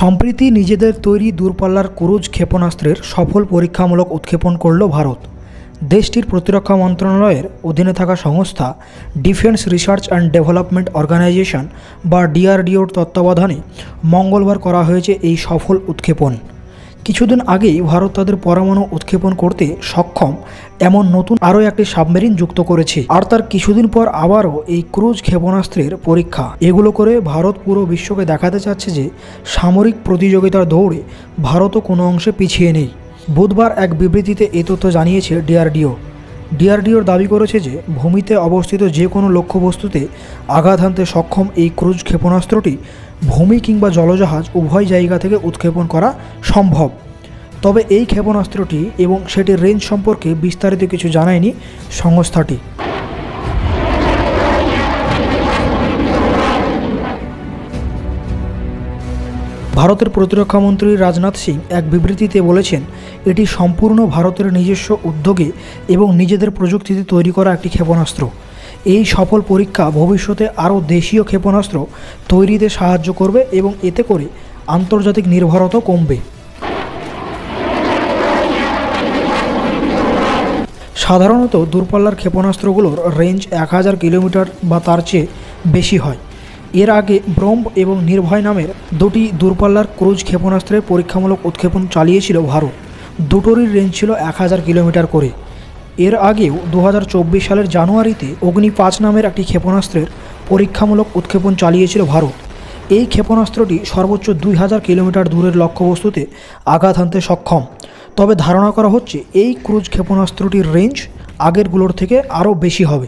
সম্প্রতি নিজেদের তৈরি দূরপাল্লার ক্রুজ ক্ষেপণাস্ত্রের সফল পরীক্ষামূলক উৎক্ষেপণ করল ভারত। দেশটির প্রতিরক্ষা মন্ত্রণালয়ের অধীনে থাকা সংস্থা defence research and development organisation বা ডিআরডিওর তত্ত্বাবধানে মঙ্গলবার করা হয়েছে এই সফল উৎক্ষেপণ। কিছুদিন আগেই ভারত তাদের পরমাণু উৎক্ষেপণ করতে সক্ষম এমন নতুন আরও একটি সাবমেরিন যুক্ত করেছে, আর তার কিছুদিন পর আবারও এই ক্রুজ ক্ষেপণাস্ত্রের পরীক্ষা। এগুলো করে ভারত পুরো বিশ্বকে দেখাতে চাচ্ছে যে সামরিক প্রতিযোগিতার দৌড়ে ভারতও কোনো অংশে পিছিয়ে নেই। বুধবার এক বিবৃতিতে এই তথ্য জানিয়েছে ডিআরডিওর দাবি করেছে যে ভূমিতে অবস্থিত যে কোনো লক্ষ্যবস্তুতে আঘাত হানতে সক্ষম এই ক্রুজ ক্ষেপণাস্ত্রটি ভূমি কিংবা জলজাহাজ উভয় জায়গা থেকে উৎক্ষেপণ করা সম্ভব। তবে এই ক্ষেপণাস্ত্রটি এবং সেটির রেঞ্জ সম্পর্কে বিস্তারিত কিছু জানায়নি সংস্থাটি। ভারতের প্রতিরক্ষামন্ত্রী রাজনাথ সিং এক বিবৃতিতে বলেছেন, এটি সম্পূর্ণ ভারতের নিজস্ব উদ্যোগে এবং নিজেদের প্রযুক্তিতে তৈরি করা একটি ক্ষেপণাস্ত্র। এই সফল পরীক্ষা ভবিষ্যতে আরও দেশীয় ক্ষেপণাস্ত্র তৈরিতে সাহায্য করবে এবং এতে করে আন্তর্জাতিক নির্ভরতাও কমবে। সাধারণত দূরপাল্লার ক্ষেপণাস্ত্রগুলোর রেঞ্জ 1000 কিলোমিটার বা তার চেয়ে বেশি হয়। এর আগে ব্রহ্ম এবং নির্ভয় নামের দুটি দূরপাল্লার ক্রুজ ক্ষেপণাস্ত্রের পরীক্ষামূলক উৎক্ষেপণ চালিয়েছিল ভারত। দুটোরই রেঞ্জ ছিল 1000 কিলোমিটার করে। এর আগেও 2024 সালের জানুয়ারিতে অগ্নি 5 নামের একটি ক্ষেপণাস্ত্রের পরীক্ষামূলক উৎক্ষেপণ চালিয়েছিল ভারত। এই ক্ষেপণাস্ত্রটি সর্বোচ্চ 2000 কিলোমিটার দূরের লক্ষ্যবস্তুতে আঘাত হানতে সক্ষম। তবে ধারণা করা হচ্ছে এই ক্রুজ ক্ষেপণাস্ত্রটির রেঞ্জ আগেরগুলোর থেকে আরও বেশি হবে।